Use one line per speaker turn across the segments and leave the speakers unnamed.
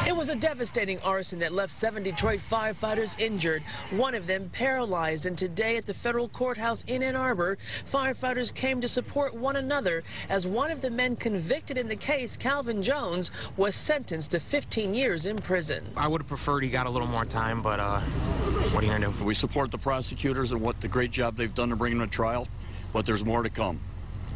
It was a devastating arson that left 7 Detroit firefighters injured, one of them paralyzed. And today at the federal courthouse in Ann Arbor, firefighters came to support one another as one of the men convicted in the case, Calvin Jones, was sentenced to 15 years in prison.
I would have preferred he got a little more time, but what are you going to do?
We support the prosecutors and what the great job they've done to bring him to trial, but there's more to come.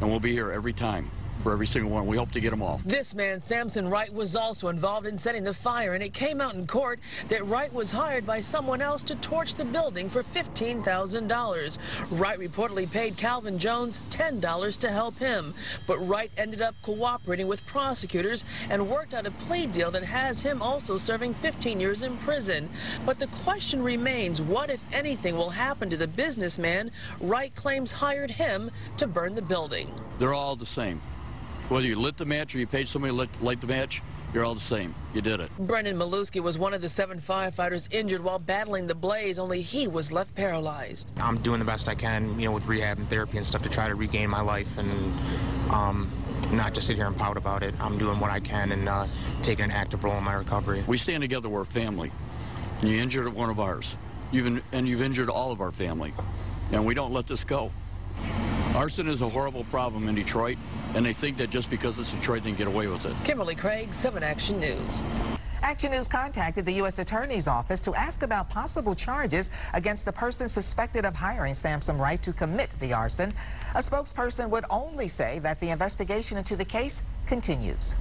And we'll be here every time for every single one. We hope to get them all.
This man, Samson Wright, was also involved in setting the fire, and it came out in court that Wright was hired by someone else to torch the building for $15,000. Wright reportedly paid Calvin Jones $10 to help him, but Wright ended up cooperating with prosecutors and worked out a plea deal that has him also serving 15 years in prison. But the question remains, what, if anything, will happen to the businessman Wright claims hired him to burn the building?
They're all the same. Whether you lit the match or you paid somebody to light the match, you're all the same. You did it.
Brendan Maluski was one of the 7 firefighters injured while battling the blaze, only he was left paralyzed.
I'm doing the best I can, with rehab and therapy and stuff to try to regain my life and not just sit here and pout about it. I'm doing what I can and taking an active role in my recovery.
We stand together. We're a family. And you injured one of ours. You've injured all of our family. And we don't let this go. Arson is a horrible problem in Detroit, and they think that just because it's Detroit, they can get away with it.
Kimberly Craig, 7 Action News.
Action News contacted the U.S. Attorney's Office to ask about possible charges against the person suspected of hiring Samson Wright to commit the arson. A spokesperson would only say that the investigation into the case continues.